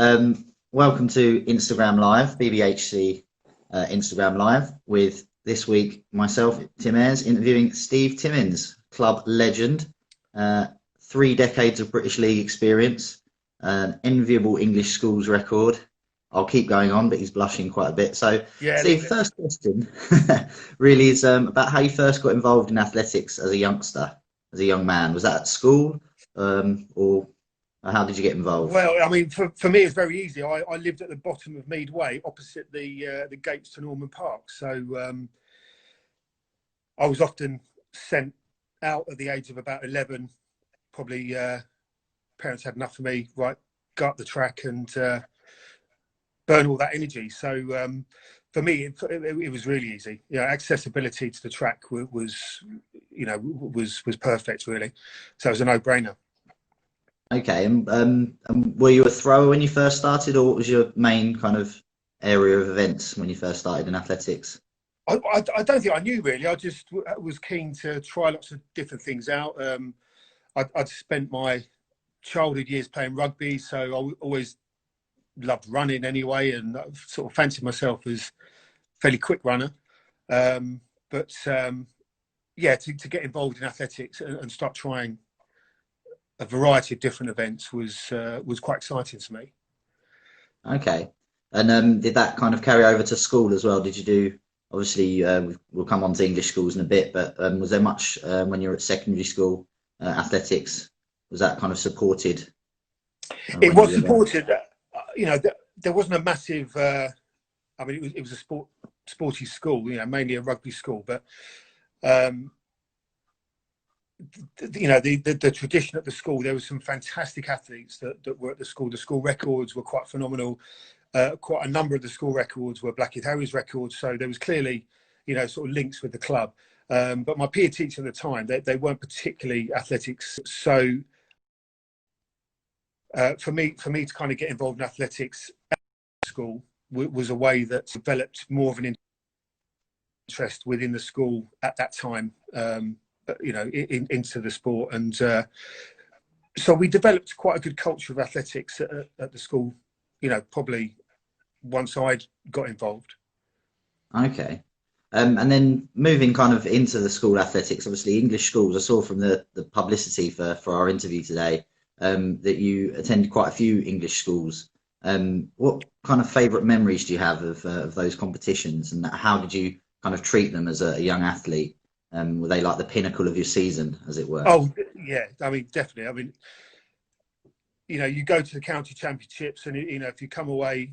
Welcome to Instagram Live, BBHC Instagram Live, with this week myself, Tim Ayres, interviewing Steve Timmins, club legend, 3 decades of British League experience, an enviable English schools record. I'll keep going on, but he's blushing quite a bit. So, Yeah, Steve, first question really is about how you first got involved in athletics as a youngster, as a young man. Was that at school, or how did you get involved? well, I mean, for me, it's very easy. I lived at the bottom of Mead Way, opposite the gates to Norman Park. So I was often sent out at the age of about 11. Probably parents had enough of me. Right, go up the track and burn all that energy. So for me, it was really easy. Accessibility to the track was perfect, really. So it was a no-brainer. Okay, and were you a thrower when you first started, or what was your main kind of area of events when you first started in athletics? I don't think I knew really. I just was keen to try lots of different things out. I'd spent my childhood years playing rugby, so I always loved running anyway, and I sort of fancied myself as a fairly quick runner. But yeah, to get involved in athletics and start trying a variety of different events was quite exciting to me. Okay, and did that kind of carry over to school as well? Did you do, obviously, we'll come on to English schools in a bit, but was there much when you were at secondary school, athletics? Was that kind of supported It when you was were there? supported. There wasn't a massive. I mean, it was a sporty school. Mainly a rugby school, but um, the tradition at the school. There were some fantastic athletes that were at the school. The school records were quite phenomenal. Quite a number of the school records were Blackheath Harriers records. So there was clearly, sort of links with the club. But my PE teacher at the time, they weren't particularly athletics. So for me to kind of get involved in athletics at school was a way that developed more of an interest within the school at that time. Into the sport, and so we developed quite a good culture of athletics at the school. Probably once I'd got involved. Okay. And then moving kind of into the school athletics, obviously English schools, I saw from the publicity for our interview today, that you attended quite a few English schools. What kind of favourite memories do you have of those competitions, and how did you kind of treat them as a young athlete? Were they like the pinnacle of your season, as it were? Oh yeah, I mean definitely. I mean, you go to the county championships, and if you come away,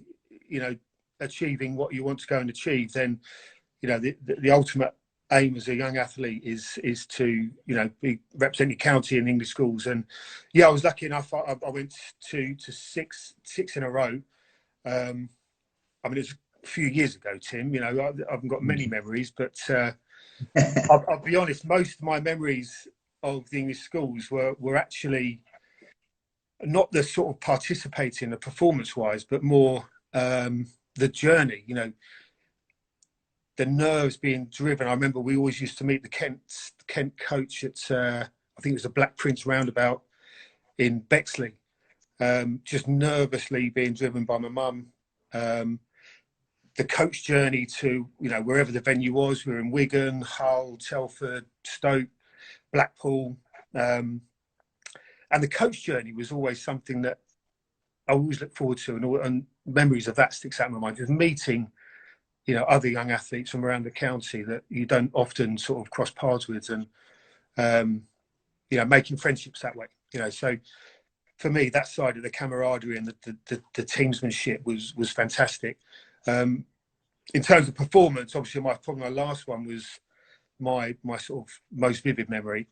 achieving what you want to go and achieve, then the ultimate aim as a young athlete is to be represent your county in English schools. And yeah, I was lucky enough. I went to six in a row. I mean, it was a few years ago, Tim. I haven't got many memories, but I'll be honest. Most of my memories of the English schools were actually not the sort of participating, the performance-wise, but more the journey. The nerves being driven. I remember we always used to meet the Kent coach at I think it was the Black Prince roundabout in Bexley. Just nervously being driven by my mum. The coach journey to wherever the venue was. We were in Wigan, Hull, Telford, Stoke, Blackpool, and the coach journey was always something that I always look forward to, and memories of that sticks out in my mind. Just meeting other young athletes from around the county that you don't often sort of cross paths with, and making friendships that way. So for me, that side of the camaraderie and the teamsmanship was fantastic. In terms of performance, obviously my last one was my sort of most vivid memory,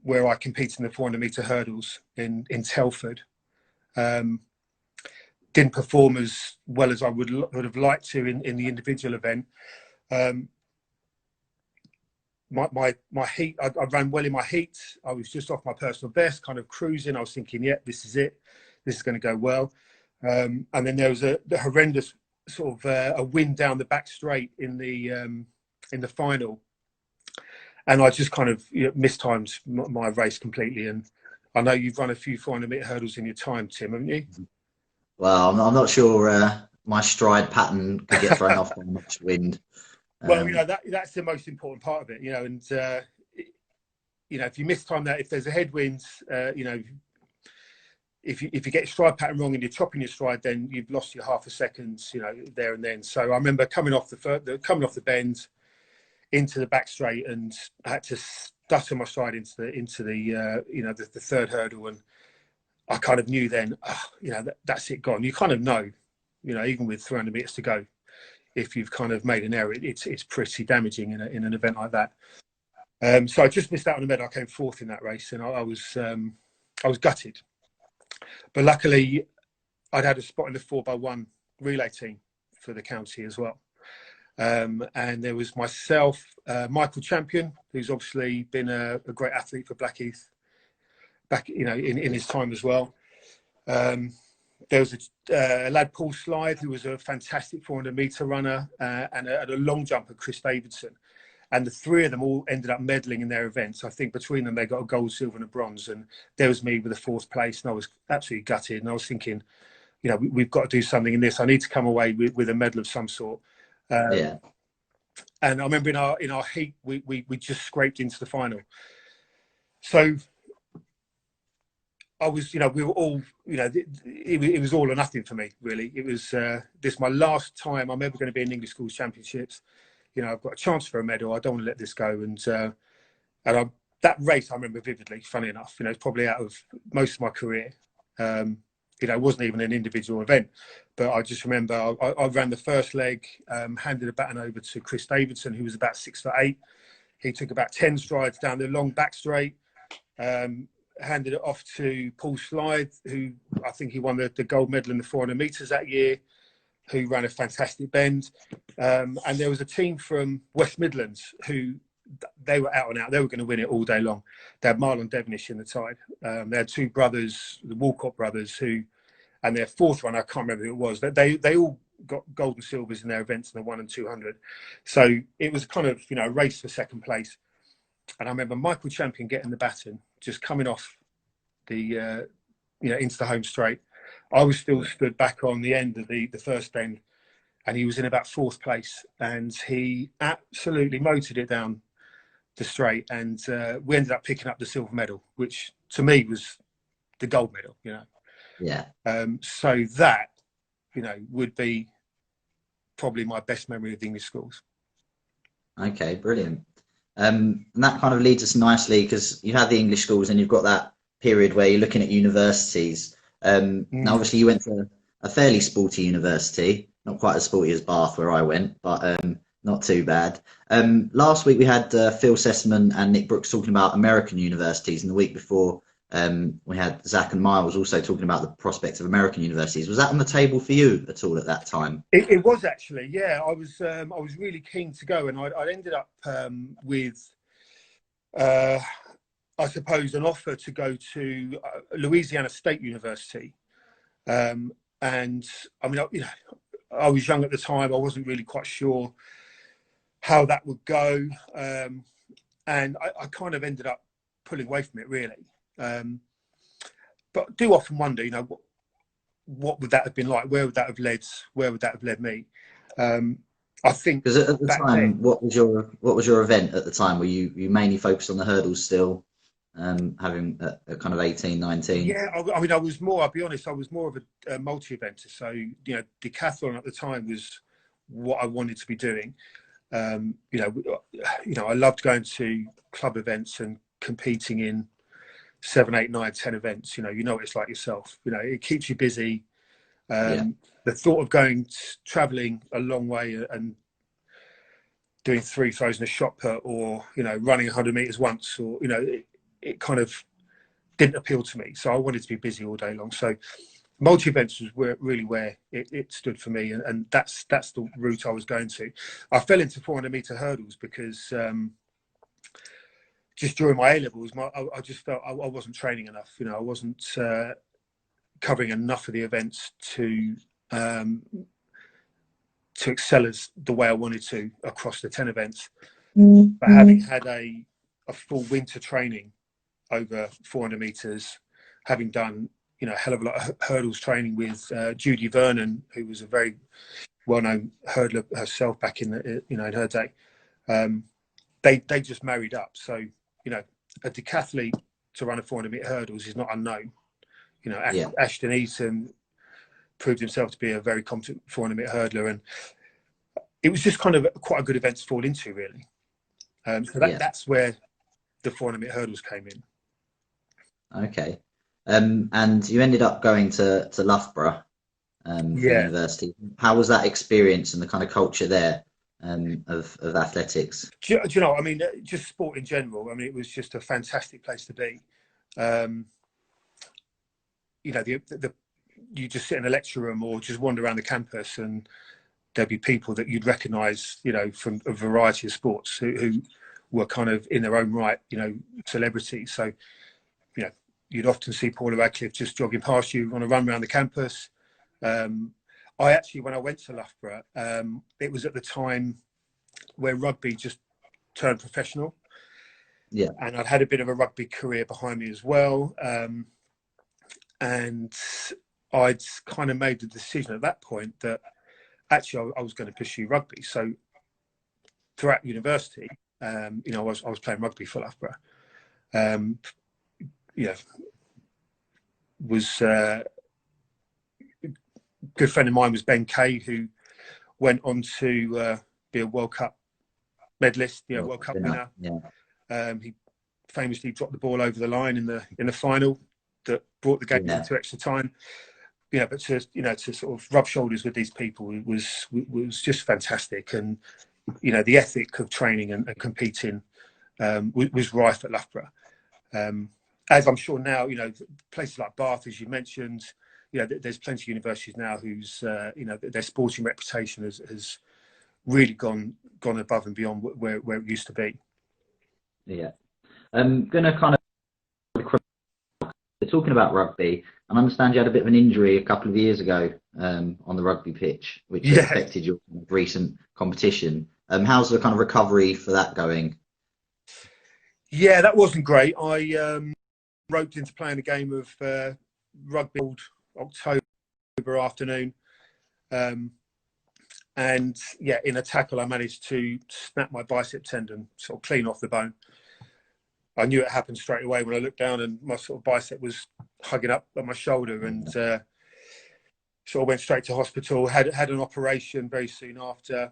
where I competed in the 400-meter hurdles in Telford. Didn't perform as well as I would have liked to in the individual event. My heat, I ran well in my heat. I was just off my personal best, kind of cruising. I was thinking, yeah, this is it. This is going to go well. And then there was the horrendous sort of a wind down the back straight in the final, and I just kind of mistimed my race completely. And I know you've run a few 400-meter hurdles in your time, Tim, haven't you? Well, I'm not sure my stride pattern could get thrown off by much wind. Well, that's the most important part of it, and if you miss time that, if there's a headwind, if you get your stride pattern wrong and you're chopping your stride, then you've lost your half a second, there and then. So I remember coming off the bend into the back straight, and I had to stutter my stride into the third hurdle, and I kind of knew then, that's it, gone. You kind of know, even with 300 meters to go, if you've kind of made an error, it's pretty damaging in an event like that. So I just missed out on the medal. I came fourth in that race, and I was gutted. But luckily, I'd had a spot in the 4x1 relay team for the county as well. And there was myself, Michael Champion, who's obviously been a great athlete for Blackheath back, in his time as well. There was a lad, Paul Slide, who was a fantastic 400-meter runner, and a long jumper, Chris Davidson. And the three of them all ended up medaling in their events. I think between them, they got a gold, silver, and a bronze. And there was me with a fourth place, and I was absolutely gutted. And I was thinking, we've got to do something in this. I need to come away with a medal of some sort. Yeah. And I remember in our heat, we just scraped into the final. So I was, we were all, it was all or nothing for me, really. It was this my last time I'm ever going to be in English Schools Championships. I've got a chance for a medal. I don't want to let this go. And that race I remember vividly, funny enough. It's probably out of most of my career. It wasn't even an individual event. But I just remember I ran the first leg, handed the baton over to Chris Davidson, who was about 6'8". He took about 10 strides down the long back straight, handed it off to Paul Slide, who I think he won the gold medal in the 400 meters that year, who ran a fantastic bend. And there was a team from West Midlands who they were out and out. They were going to win it all day long. They had Marlon Devonish in the tide. They had two brothers, the Walcott brothers, and their fourth one, I can't remember who it was. They all got gold and silvers in their events in the 1 and 200. So it was kind of, a race for second place. And I remember Michael Champion getting the baton, just coming off the, into the home straight. I was still stood back on the end of the first bend, and he was in about fourth place, and he absolutely motored it down the straight, and we ended up picking up the silver medal, which to me was the gold medal, Yeah. So that, would be probably my best memory of the English schools. Okay, brilliant. And that kind of leads us nicely, because you had the English schools and you've got that period where you're looking at universities. Now, obviously, you went to a fairly sporty university, not quite as sporty as Bath, where I went, but not too bad. Last week, we had Phil Sessman and Nick Brooks talking about American universities, and the week before, we had Zach and Miles also talking about the prospects of American universities. Was that on the table for you at all at that time? It was actually, yeah. I was really keen to go, and I ended up with, I suppose, an offer to go to Louisiana State University. And I mean, I was young at the time. I wasn't really quite sure how that would go. And I kind of ended up pulling away from it, really. But I do often wonder, what would that have been like? Where would that have led me? I think, because at the time, then, what was your event at the time? Were you mainly focused on the hurdles still? Having a kind of 18, 19. Yeah, I mean, I'll be honest, I was more of a multi-eventer. So, decathlon at the time was what I wanted to be doing. I loved going to club events and competing in 7, 8, 9, 10 events. You know what it's like yourself. It keeps you busy. The thought of traveling a long way and doing 3 throws in a shot put, or running 100 meters once, or it kind of didn't appeal to me. So I wanted to be busy all day long. So multi-events was really where it stood for me. And that's the route I was going to. I fell into 400-meter hurdles because just during my A-levels, I just felt I wasn't training enough. I wasn't covering enough of the events to excel as the way I wanted to across the 10 events. Mm-hmm. But having had a full winter training over 400 meters, having done a hell of a lot of hurdles training with Judy Vernon, who was a very well-known hurdler herself back in the, in her day. They just married up. So, a decathlete to run a 400-meter hurdles is not unknown. Ashton Eaton proved himself to be a very competent 400-meter hurdler, and it was just kind of quite a good event to fall into, really. That's where the 400-meter hurdles came in. Okay. And you ended up going to Loughborough for university. How was that experience and the kind of culture there of athletics? Do you know, I mean, just sport in general, I mean, it was just a fantastic place to be. You just sit in a lecture room or just wander around the campus, and there'd be people that you'd recognise, from a variety of sports who were kind of in their own right, celebrities. So, you'd often see Paula Radcliffe just jogging past you on a run around the campus. When I went to Loughborough, it was at the time where rugby just turned professional. Yeah. And I'd had a bit of a rugby career behind me as well. And I'd kind of made the decision at that point that actually I was going to pursue rugby. So throughout university, I was playing rugby for Loughborough. A good friend of mine was Ben Kay, who went on to be a World Cup medalist, World Cup winner. Yeah. He famously dropped the ball over the line in the final that brought the game into extra time. But to sort of rub shoulders with these people was just fantastic, and the ethic of training and competing was rife at Loughborough. As I'm sure now, places like Bath, as you mentioned, there's plenty of universities now whose their sporting reputation has really gone above and beyond where it used to be. Yeah. I'm gonna kind of talking about rugby, and I understand you had a bit of an injury a couple of years ago on the rugby pitch, which affected your recent competition. How's the kind of recovery for that going? Yeah, that wasn't great. I roped into playing a game of rugby October afternoon, and in a tackle I managed to snap my bicep tendon sort of clean off the bone. I knew it happened straight away when I looked down, and my sort of bicep was hugging up at my shoulder, and sort of went straight to hospital. Had an operation very soon after.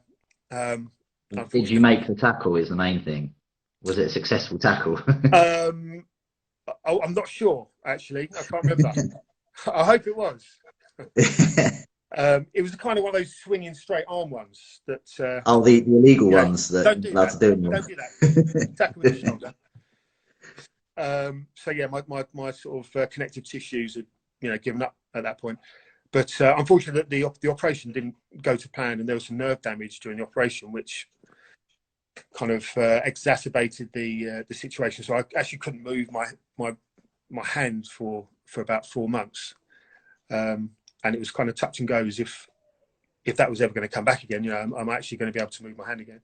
Did you make the tackle? Is the main thing. Was it a successful tackle? I'm not sure, actually. I can't remember. I hope it was. It was kind of one of those swinging straight arm ones that. The illegal ones that don't do allowed that. to do Don't do that. Tackle with the shoulder. My sort of connective tissues had given up at that point. But unfortunately, the operation didn't go to plan, and there was some nerve damage during the operation, which kind of exacerbated the situation. So I actually couldn't move my hand for about 4 months, and it was kind of touch and go as if that was ever going to come back again. I'm actually going to be able to move my hand again.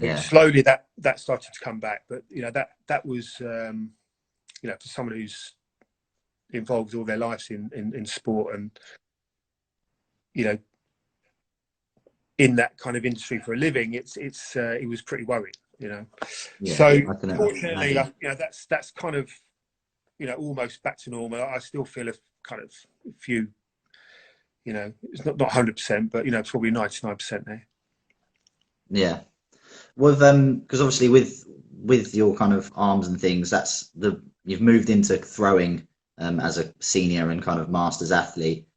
Yeah. Slowly that started to come back, but that was for someone who's involved all their lives in sport, and in that kind of industry for a living, it was pretty worrying, Yeah, so fortunately, that's kind of almost back to normal. I still feel a kind of few, it's not 100%, but probably 99% there. Yeah. With because obviously with your kind of arms and things, you've moved into throwing as a senior and kind of masters athlete.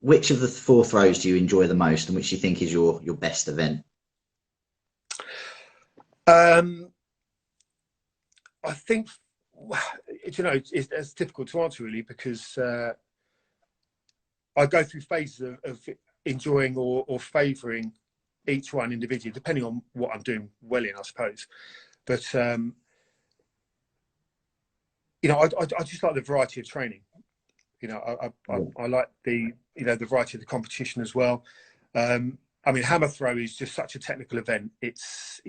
Which of the 4 throws do you enjoy the most, and which do you think is your best event? I think it's difficult to answer, really, because I go through phases of enjoying or favouring each one individually, depending on what I'm doing well in, I suppose. But I just like the variety of training. I like the the variety of the competition as well. I mean, hammer throw is just such a technical event. It's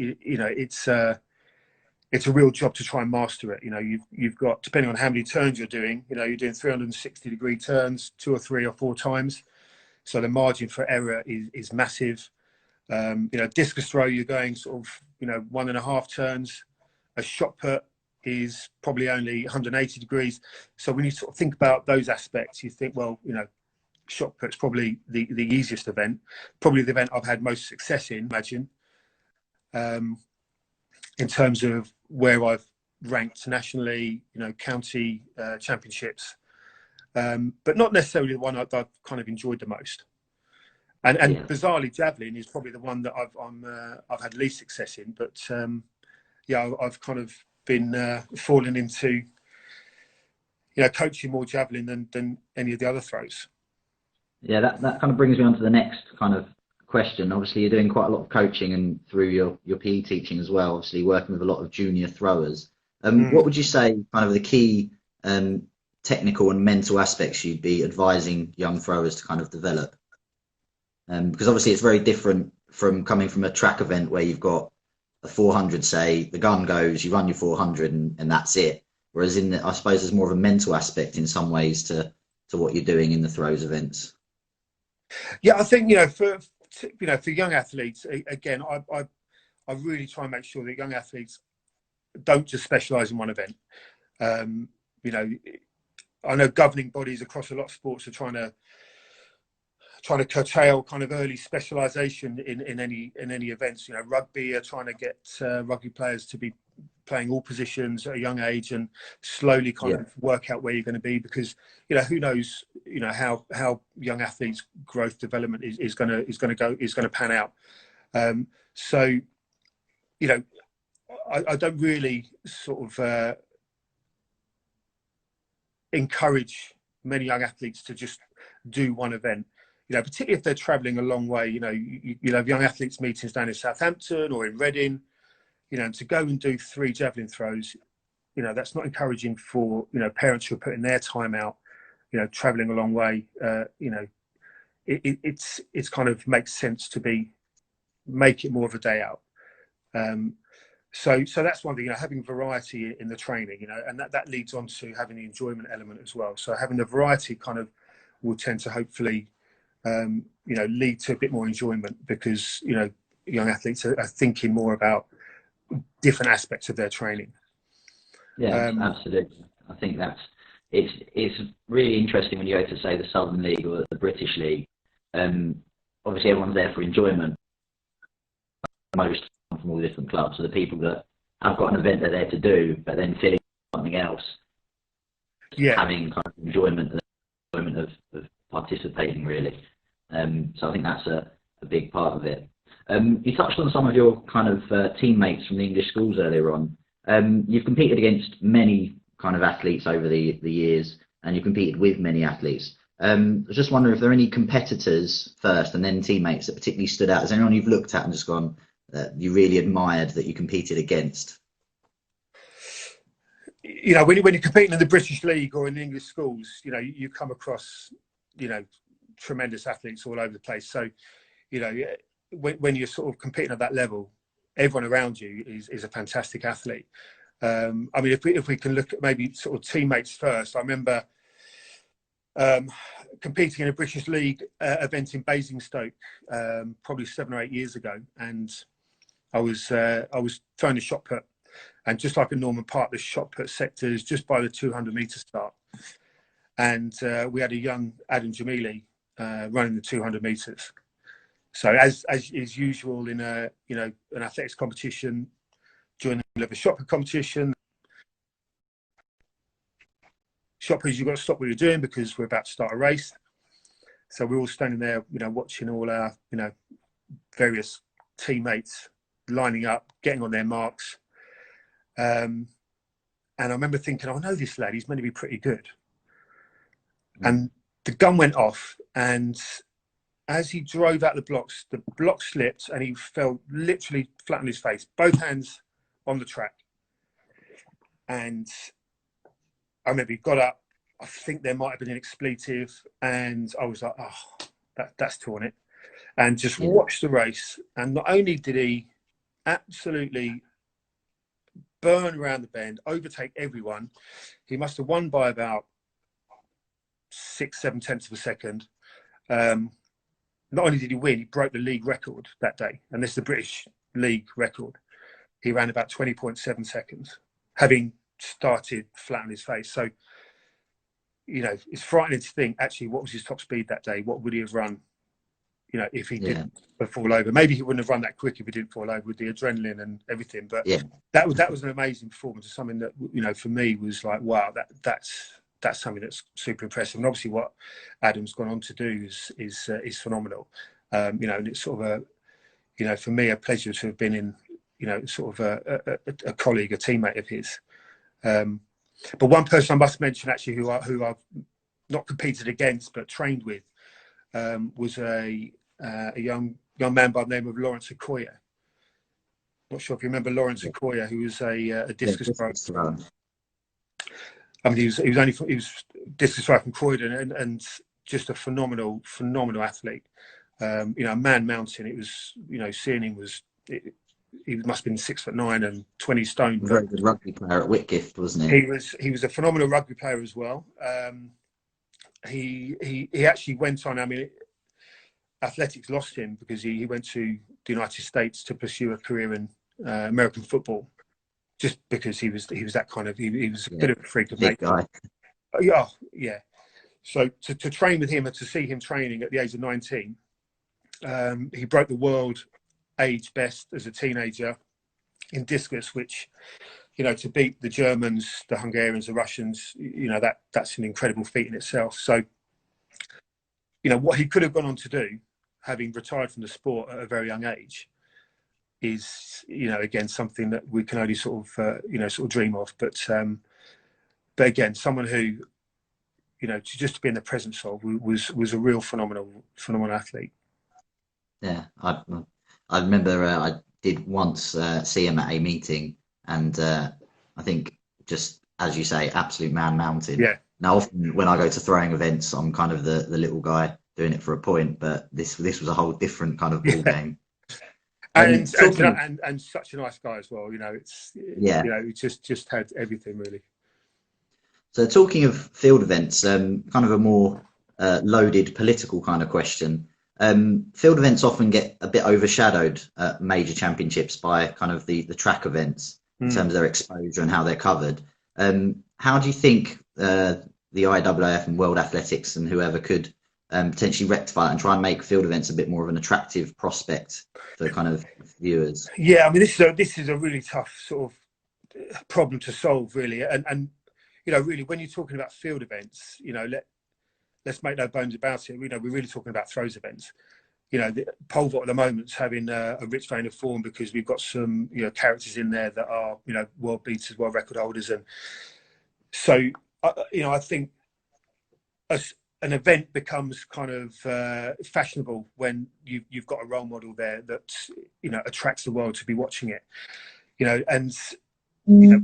it's a real job to try and master it. You know, you've got, depending on how many turns you're doing, you know, you're doing 360-degree turns 2 or 3 or 4 times. So the margin for error is massive. You know, discus throw, you're going sort of, you know, 1.5 turns. A shot put is probably only 180 degrees. So when you sort of think about those aspects, you think, well, you know, shot put's probably the easiest event, probably the event I've had most success in, imagine, in terms of where I've ranked nationally, you know, county championships, but not necessarily the one I've kind of enjoyed the most. And Yeah. bizarrely, javelin is probably the one that I've had least success in. But yeah, I've kind of been falling into, you know, coaching more javelin than any of the other throws. Yeah, that kind of brings me on to the next kind of question. Obviously, you're doing quite a lot of coaching and through your PE teaching as well, obviously working with a lot of junior throwers. What would you say kind of the key technical and mental aspects you'd be advising young throwers to kind of develop? Because obviously it's very different from coming from a track event where you've got a 400, say, the gun goes, you run your 400 and that's it. Whereas I suppose there's more of a mental aspect in some ways to what you're doing in the throws events. Yeah, I think, you know, for young athletes, again, I really try and make sure that young athletes don't just specialise in one event. You know, I know governing bodies across a lot of sports are trying to curtail kind of early specialisation in any events. You know, rugby are trying to get rugby players to be playing all positions at a young age and slowly kind of work out where you're going to be, because, you know, who knows, you know, how young athletes' growth development is going to pan out. So, you know, I don't really sort of encourage many young athletes to just do one event. You know, particularly if they're travelling a long way. You know, you have young athletes meetings down in Southampton or in Reading. You know, and to go and do 3 javelin throws, you know, that's not encouraging for, you know, parents who are putting their time out, you know, travelling a long way. You know, it's kind of makes sense to make it more of a day out. So that's one thing, you know, having variety in the training, you know, and that leads on to having the enjoyment element as well. So having the variety kind of will tend to hopefully, you know, lead to a bit more enjoyment, because, you know, young athletes are thinking more about different aspects of their training. Yeah, absolutely. I think it's really interesting when you go to, say, the Southern League or the British League. Obviously, everyone's there for enjoyment. Most come from all different clubs, so the people that have got an event they're there to do, but then feeling something else, having kind of enjoyment of participating, really. So I think that's a big part of it. You touched on some of your kind of teammates from the English schools earlier on. You've competed against many kind of athletes over the years, and you've competed with many athletes. I was just wondering if there are any competitors first and then teammates that particularly stood out. Is there anyone you've looked at and just gone, you really admired that you competed against? You know, when you're competing in the British League or in the English schools, you know, you come across, you know, tremendous athletes all over the place. So, you know, when you're sort of competing at that level, everyone around you is a fantastic athlete. I mean, if we can look at maybe sort of teammates first, I remember competing in a British League event in Basingstoke probably 7 or 8 years ago, and I was throwing a shot put, and just like a Norman Park, the shot put sector is just by the 200-metre start, and we had a young Adam Jamili running the 200 metres. So as is usual in a, you know, an athletics competition, during the middle of a shot put competition, shot putters, you've got to stop what you're doing because we're about to start a race. So we're all standing there, you know, watching all our, you know, various teammates lining up, getting on their marks. And I remember thinking, oh, I know this lad, he's meant to be pretty good. And the gun went off, and as he drove out the block slipped and he fell literally flat on his face, both hands on the track. And I remember he got up, I think there might have been an expletive, and I was like, oh, that's torn it. And just watched the race. And not only did he absolutely burn around the bend, overtake everyone. He must have won by about 6-7 tenths of a second. Not only did he win, he broke the league record that day, and this is the British league record. He ran about 20.7 seconds, having started flat on his face. So, you know, it's frightening to think, actually, what was his top speed that day? What would he have run, you know, if he didn't fall over? Maybe he wouldn't have run that quick if he didn't fall over with the adrenaline and everything. But that was an amazing performance. Something that, you know, for me was like, wow, that's something that's super impressive. And obviously, what Adam's gone on to do is phenomenal. You know, and it's sort of a, you know, for me, a pleasure to have been in, you know, sort of a colleague, a teammate of his. But one person I must mention, actually, who I've not competed against but trained with, was a young man by the name of Lawrence Okoye. Not sure if you remember Lawrence Okoye, who was a discus thrower. I mean, he was discus thrower from Croydon, and just a phenomenal athlete. You know, man mountain. It was, you know, seeing him was. He must have been 6'9" and 20 stone. A very good rugby player at Whitgift, wasn't he? He was a phenomenal rugby player as well. He actually went on. I mean, athletics lost him because he went to the United States to pursue a career in American football, just because he was that kind of he was a bit of a freak of nature. Yeah. So to train with him and to see him training at the age of 19, he broke the world age best as a teenager in discus, which, you know, to beat the Germans, the Hungarians, the Russians, you know, that's an incredible feat in itself. So, you know, what he could have gone on to do, having retired from the sport at a very young age, is, you know, again, something that we can only sort of dream of. But again, someone who, you know, to be in the presence of was a real phenomenal athlete. Yeah, I remember I did once see him at a meeting, and I think, just as you say, absolute man mountain. Yeah. Now, often when I go to throwing events, I'm kind of the little guy doing it for a point, but this was a whole different kind of ball game. And such a nice guy as well. You know, you know, he just had everything really. So talking of field events, kind of a more loaded political kind of question. Field events often get a bit overshadowed at major championships by kind of the track events in terms of their exposure and how they're covered. How do you think the IAAF and World Athletics and whoever could potentially rectify it and try and make field events a bit more of an attractive prospect for kind of viewers? Yeah, I mean, this is a really tough sort of problem to solve, really. And you know, really, when you're talking about field events, you know, let's make no bones about it. You know, we're really talking about throws events. You know, the pole vault at the moment's having a rich vein of form because we've got some, you know, characters in there that are, you know, world beaters, world record holders, and so you know, I think as an event becomes kind of fashionable when you've got a role model there that, you know, attracts the world to be watching it. You know, and you know,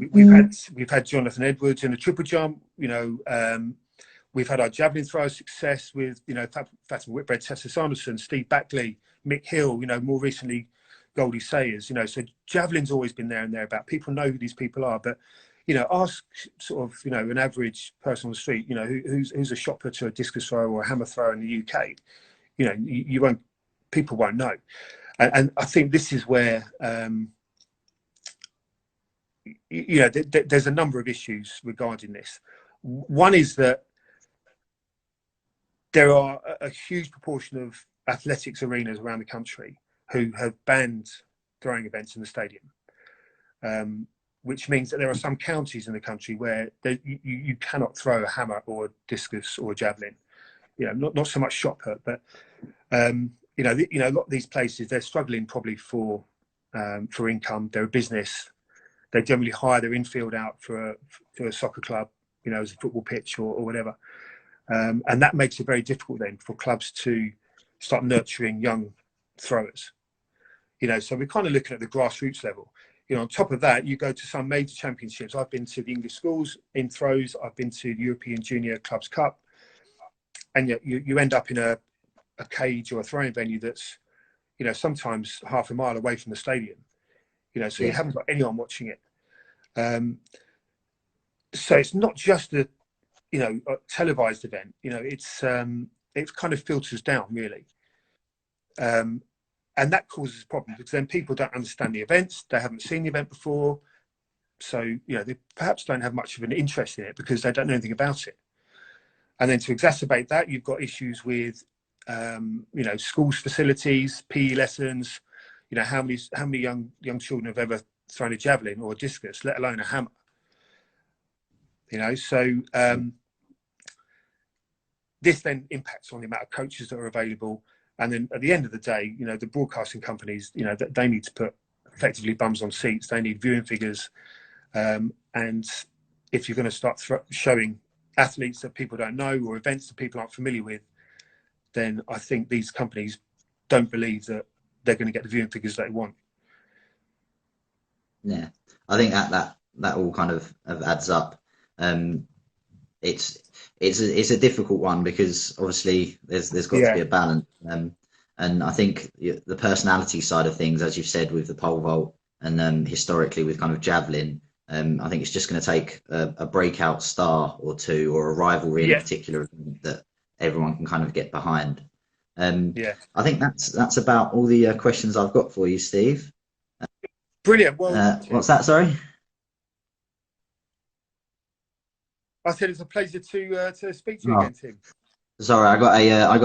we've had Jonathan Edwards in the triple jump. You know. We've had our javelin throw success with, you know, Fatima Whitbread, Tessa Sanderson, Steve Backley, Mick Hill, you know, more recently, Goldie Sayers, you know, so javelin's always been there and thereabout. People know who these people are, but, you know, ask sort of, you know, an average person on the street, you know, who's a shot putter, a discus thrower or a hammer thrower in the UK, you know, people won't know. And I think this is where, you know, there's a number of issues regarding this. One is that there are a huge proportion of athletics arenas around the country who have banned throwing events in the stadium, which means that there are some counties in the country where you cannot throw a hammer or a discus or a javelin. You know, not so much shot put, but you know, a lot of these places, they're struggling probably for income. They're a business. They generally hire their infield out for a soccer club, you know, as a football pitch or whatever. And that makes it very difficult then for clubs to start nurturing young throwers. You know, so we're kind of looking at the grassroots level. You know, on top of that, you go to some major championships. I've been to the English schools in throws. I've been to the European Junior Clubs Cup. And yet you end up in a cage or a throwing venue that's, you know, sometimes half a mile away from the stadium. You know, so you haven't got anyone watching it. So it's not just a televised event. It kind of filters down really, and that causes problems because then people don't understand the events, they haven't seen the event before, so they perhaps don't have much of an interest in it because they don't know anything about it. And then to exacerbate that, you've got issues with schools facilities, PE lessons. How many young children have ever thrown a javelin or a discus, let alone a hammer? So this then impacts on the amount of coaches that are available. And then at the end of the day, the broadcasting companies, they need to put effectively bums on seats. They need viewing figures. And if you're going to start showing athletes that people don't know or events that people aren't familiar with, then I think these companies don't believe that they're going to get the viewing figures they want. Yeah, I think that all kind of adds up. It's a difficult one because obviously there's got to be a balance. And I think the personality side of things, as you've said, with the pole vault and historically with kind of javelin, I think it's just going to take a breakout star or two or a rivalry in a particular event that everyone can kind of get behind. I think that's about all the questions I've got for you, Steve. Brilliant. Well, what's that? Sorry. I said it's a pleasure to speak to you again, Tim. Sorry, I got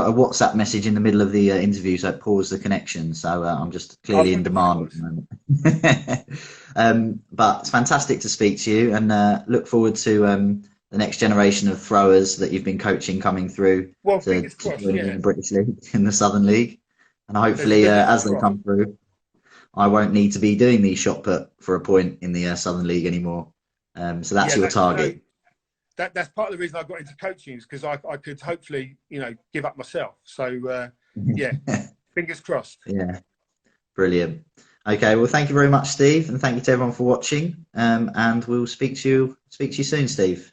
a WhatsApp message in the middle of the interview, so it paused the connection. So I'm just clearly in demand at the moment. But it's fantastic to speak to you, and look forward to the next generation of throwers that you've been coaching coming through to join in the British League, in the Southern League, and hopefully as they come through, I won't need to be doing the shot put for a point in the Southern League anymure. So that's your target. That's part of the reason I got into coaching, is because I could hopefully, give up myself. So, fingers crossed. Yeah, brilliant. Okay, well, thank you very much, Steve, and thank you to everyone for watching. And we'll speak to you soon, Steve.